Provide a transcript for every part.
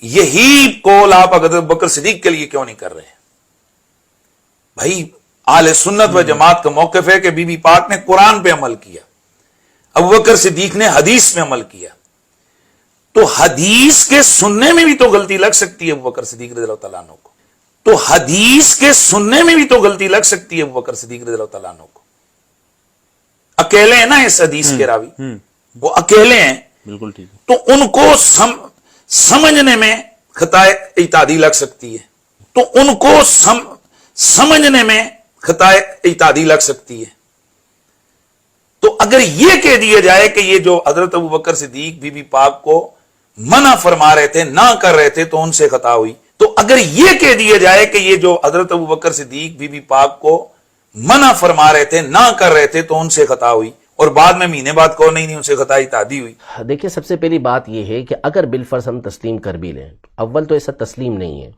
یہی قول آپ حضرت ابوبکر صدیق کے لیے کیوں نہیں کر رہے؟ بھائی اہل سنت و جماعت کا موقف ہے کہ بی بی پاک نے قرآن پہ عمل کیا، ابوبکر صدیق نے حدیث پہ عمل کیا، تو حدیث کے سننے میں بھی تو غلطی لگ سکتی ہے ابوبکر صدیق رضی اللہ تعالیٰ عنہ کو، تو حدیث کے سننے میں بھی تو غلطی لگ سکتی ہے ابوبکر صدیق رضی اللہ تعالیٰ عنہ کو۔ اکیلے ہیں نا اس حدیث کے راوی، وہ اکیلے ہیں، بالکل ٹھیک ہے، تو ان کو سمجھنے میں خطا اجتہادی لگ سکتی ہے، تو ان کو سمجھنے میں خطا اجتہادی لگ سکتی ہے۔ تو اگر یہ کہہ دیا جائے کہ یہ جو حضرت ابوبکر صدیق بی بی پاک کو منع فرما رہے تھے، نہ کر رہے تھے، تو ان سے خطا ہوئی، تو اگر یہ کہہ دیا جائے کہ یہ جو حضرت ابوبکر صدیق بی بی پاک کو منع فرما رہے تھے، نہ کر رہے تھے، تو ان سے خطا ہوئی، اور بعد میں مہینے بعد کو نہیں ان سے خطا اجتہادی ہوئی۔ دیکھیں سب سے پہلی بات یہ ہے کہ اگر بالفرض ہم تسلیم کر بھی لیں، اول تو ایسا تسلیم نہیں ہے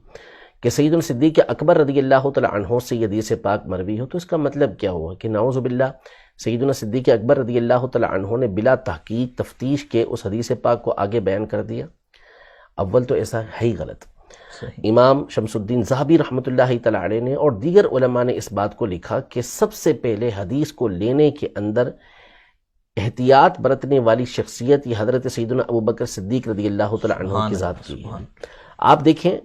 کہ سیدنا صدیق اکبر رضی اللہ تعالی عنہ سے یہ حدیث پاک مروی ہو، تو اس کا مطلب کیا ہوا کہ نعوذ باللہ سیدنا صدیق اکبر رضی اللہ تعالی عنہ نے بلا تحقیق تفتیش کے اس حدیث پاک کو آگے بیان کر دیا۔ اول تو ایسا ہے ہی غلط۔ امام شمس الدین ذہبی رحمۃ اللہ تعالی علیہ نے اور دیگر علماء نے اس بات کو لکھا کہ سب سے پہلے حدیث کو لینے کے اندر احتیاط برتنے والی شخصیت یہ حضرت سیدنا ابوبکر صدیق رضی اللہ تعالی عنہ کی ذات کی ہے۔ آپ دیکھیں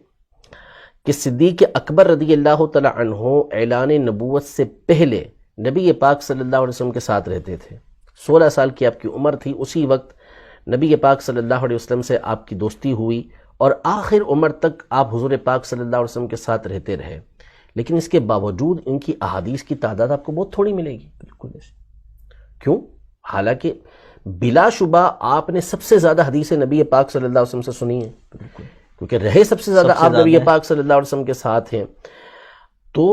کہ صدیق اکبر رضی اللہ تعالی عنہ اعلان نبوت سے پہلے نبی پاک صلی اللہ علیہ وسلم کے ساتھ رہتے تھے، 16 سال کی آپ کی عمر تھی، اسی وقت نبی پاک صلی اللہ علیہ وسلم سے آپ کی دوستی ہوئی، اور آخر عمر تک آپ حضور پاک صلی اللہ علیہ وسلم کے ساتھ رہتے رہے، لیکن اس کے باوجود ان کی احادیث کی تعداد آپ کو بہت تھوڑی ملے گی۔ بالکل کیوں؟ حالانکہ بلا شبہ آپ نے سب سے زیادہ حدیث نبی پاک صلی اللہ علیہ وسلم سے سنی ہے، کیونکہ رہے سب سے زیادہ آپ نبی پاک صلی اللہ علیہ وسلم کے ساتھ ہیں۔ تو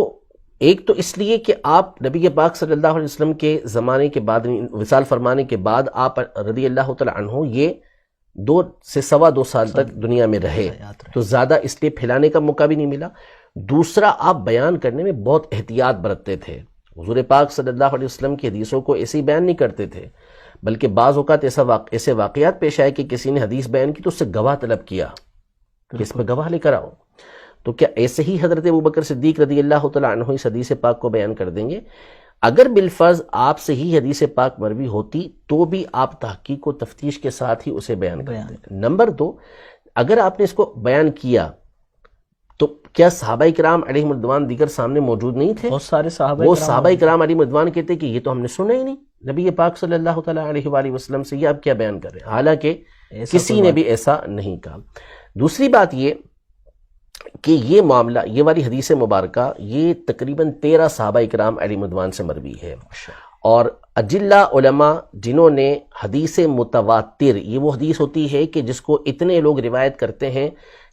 ایک تو اس لیے کہ آپ نبی پاک صلی اللہ علیہ وسلم کے زمانے کے بعد، وصال فرمانے کے بعد آپ رضی اللہ تعالی عنہ یہ 2 سے 2.25 سال تک دنیا میں رہے، تو زیادہ اس لیے پھیلانے کا موقع بھی نہیں ملا۔ دوسرا، آپ بیان کرنے میں بہت احتیاط برتتے تھے، حضور پاک صلی اللہ علیہ وسلم کی حدیثوں کو ایسے ہی بیان نہیں کرتے تھے، بلکہ بعض اوقات ایسے واقعات پیش آئے کہ کسی نے حدیث بیان کی تو اس سے گواہ طلب کیا کہ اس پہ گواہ لے کر آؤ۔ تو کیا ایسے ہی حضرت ابوبکر صدیق رضی اللہ تعالی عنہ اس حدیث پاک کو بیان کر دیں گے؟ اگر بالفرض آپ سے ہی حدیث پاک مروی ہوتی تو بھی آپ تحقیق و تفتیش کے ساتھ ہی اسے بیان کرتے۔ نمبر 2، اگر آپ نے اس کو بیان کیا تو کیا صحابہ کرام علیہم رضوان دیگر سامنے موجود نہیں تھے؟ بہت سارے وہ صحابہ کرام علیہم رضوان کہتے کہ یہ تو ہم نے سنا ہی نہیں نبی پاک صلی اللہ تعالی علیہ وآلہ وسلم سے، یہ آپ کیا بیان کر رہے ہیں؟ حالانکہ کسی نے بھی ایسا نہیں کہا۔ دوسری بات یہ کہ یہ معاملہ، یہ والی حدیث مبارکہ، یہ تقریباً 13 صحابہ کرام علیہم رضوان سے مروی ہے، اور اجلہ علماء جنہوں نے حدیث متواتر، یہ وہ حدیث ہوتی ہے کہ جس کو اتنے لوگ روایت کرتے ہیں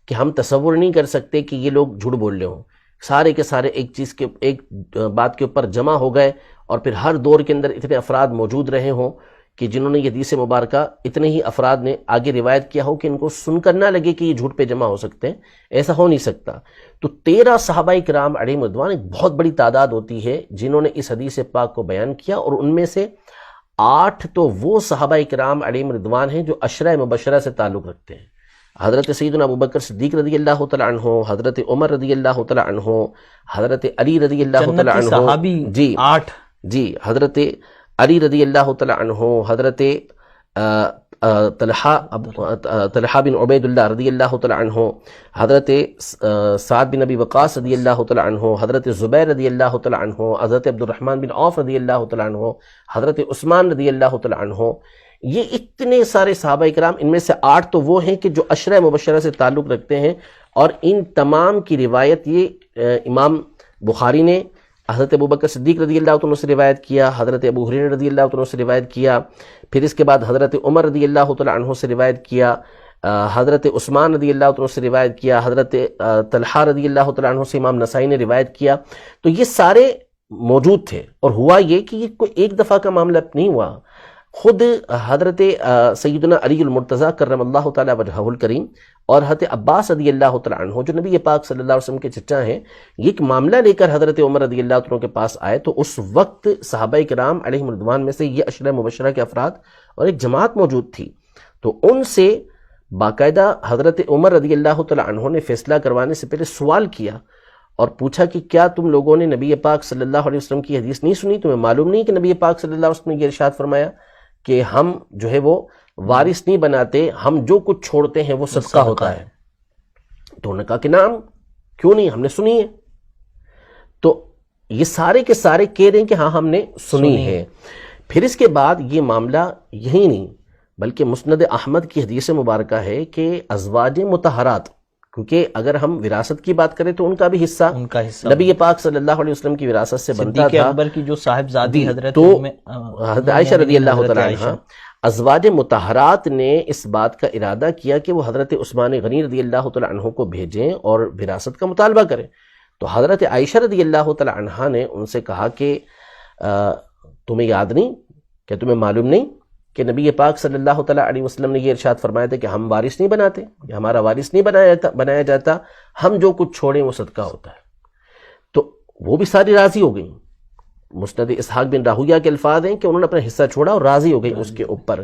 کہ ہم تصور نہیں کر سکتے کہ یہ لوگ جھوٹ بول رہے ہوں، سارے کے سارے ایک بات کے اوپر جمع ہو گئے، اور پھر ہر دور کے اندر اتنے افراد موجود رہے ہوں کہ جنہوں نے یہ حدیث مبارکہ اتنے ہی افراد نے آگے روایت کیا ہو کہ ان کو سن کر نہ لگے کہ یہ جھوٹ پہ جمع ہو سکتے ہیں، ایسا ہو نہیں سکتا۔ تو 13 صحابہ کرام علیہم رضوان ایک بہت بڑی تعداد ہوتی ہے جنہوں نے اس حدیث پاک کو بیان کیا، اور ان میں سے 8 تو وہ صحابہ کرام علیہم رضوان ہیں جو عشرہ مبشرہ سے تعلق رکھتے ہیں۔ حضرت سیدنا ابوبکر صدیق رضی اللہ تعالی عنہ، حضرت عمر رضی اللہ تعالی عنہ، حضرت علی رضی اللہ تعالی عنہ، صحابی 8 جی، حضرت علی رضی اللہ تعالی عنہ، حضرت طلحہ بن عبید اللہ رضی اللہ تعالی عنہ، حضرت سعد بن ابی وقاص رضی اللہ تعالی عنہ، حضرت زبیر رضی اللہ تعالی عنہ، حضرت عبد الرحمن بن عوف رضی اللہ تعالی عنہ، حضرت عثمان رضی اللہ تعالی عنہ، یہ اتنے سارے صحابہ کرام، ان میں سے 8 تو وہ ہیں کہ جو عشرہ مبشرہ سے تعلق رکھتے ہیں، اور ان تمام کی روایت یہ امام بخاری نے حضرت ابوبکر صدیق رضی اللہ عنہ سے روایت کیا، حضرت ابو ہریرہ رضی اللہ عنہ سے روایت کیا، پھر اس کے بعد حضرت عمر رضی اللہ تعالی عنہ سے روایت کیا، حضرت عثمان رضی اللہ عنہ سے روایت کیا، حضرت طلحہ رضی اللہ تعالی عنہ سے امام نسائی نے روایت کیا۔ تو یہ سارے موجود تھے، اور ہوا یہ کہ یہ کوئی ایک دفعہ کا معاملہ نہیں ہوا، خود حضرت سیدنا علی المرتضیٰ کرم اللہ تعالی وجہہ الکریم اور حضرت عباس رضی اللہ تعالی عنہ جو نبی پاک صلی اللہ علیہ وسلم کے چچا ہیں، یہ ایک معاملہ لے کر حضرت عمر رضی اللہ عنہ کے پاس آئے، تو اس وقت صحابہ کرام علیہم رضوان میں سے یہ عشرہ مبشرہ کے افراد اور ایک جماعت موجود تھی، تو ان سے باقاعدہ حضرت عمر رضی اللہ تعالیٰ عنہ نے فیصلہ کروانے سے پہلے سوال کیا اور پوچھا کہ کیا تم لوگوں نے نبی پاک صلی اللہ علیہ وسلم کی حدیث نہیں سنی؟ تمہیں معلوم نہیں کہ نبی پاک صلی اللہ علیہ وسلم نے یہ ارشاد فرمایا کہ ہم جو ہے وہ وارث نہیں بناتے، ہم جو کچھ چھوڑتے ہیں وہ صدقہ ہوتا ہے؟ تو انہوں نے کہا کہ نعم، کیوں نہیں، ہم نے سنی ہے۔ تو یہ سارے کے سارے کہہ رہے ہیں کہ ہاں ہم نے سنی ہے۔ پھر اس کے بعد یہ معاملہ یہی نہیں بلکہ مسند احمد کی حدیث مبارکہ ہے کہ ازواج مطہرات، کیونکہ اگر ہم وراثت کی بات کریں تو ان کا بھی حصہ نبی پاک صلی اللہ علیہ وسلم کی وراثت سے بنتا تھا۔ اکبر کی جو صاحبزادی حضرت عائشہ رضی اللہ تعالیٰ عنہ، ازواج مطہرات نے اس بات کا ارادہ کیا کہ وہ حضرت عثمان غنی رضی اللہ تعالیٰ عنہ کو بھیجیں اور وراثت کا مطالبہ کریں۔ تو حضرت عائشہ رضی اللہ تعالیٰ عنہ نے ان سے کہا کہ تمہیں یاد نہیں، کہ تمہیں معلوم نہیں کہ نبی پاک صلی اللہ تعالیٰ علیہ وسلم نے یہ ارشاد فرمایا تھا کہ ہم وارث نہیں بناتے، یا ہمارا وارث نہیں بنایا جاتا، ہم جو کچھ چھوڑیں وہ صدقہ ہوتا ہے۔ تو وہ بھی ساری راضی ہو گئیں۔ مسند اسحاق بن راہویہ کے الفاظ ہیں کہ انہوں نے اپنا حصہ چھوڑا اور راضی ہو گئی اس کے اوپر۔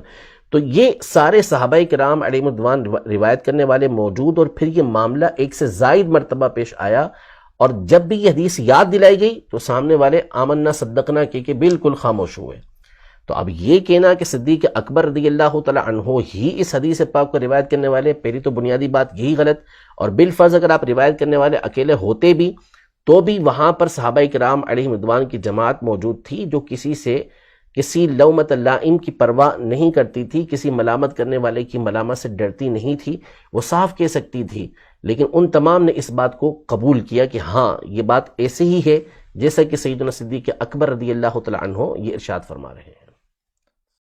تو یہ سارے صحابہ کرام علیہم الرضوان روایت کرنے والے موجود، اور پھر یہ معاملہ ایک سے زائد مرتبہ پیش آیا، اور جب بھی یہ حدیث یاد دلائی گئی تو سامنے والے آمنا صدقنا کہ بالکل خاموش ہوئے۔ تو اب یہ کہنا کہ صدیق اکبر رضی اللہ تعالیٰ عنہ ہی اس حدیث پاک کو روایت کرنے والے، پہلی تو بنیادی بات یہی غلط، اور بالفرض اگر آپ روایت کرنے والے اکیلے ہوتے بھی تو بھی وہاں پر صحابہ کرام علیہم رضوان کی جماعت موجود تھی جو کسی لومت لائم کی پرواہ نہیں کرتی تھی، کسی ملامت کرنے والے کی ملامت سے ڈرتی نہیں تھی، وہ صاف کہہ سکتی تھی، لیکن ان تمام نے اس بات کو قبول کیا کہ ہاں یہ بات ایسے ہی ہے جیسا کہ سیدنا صدیق اکبر رضی اللہ تعالیٰ عنہ یہ ارشاد فرما رہے ہیں۔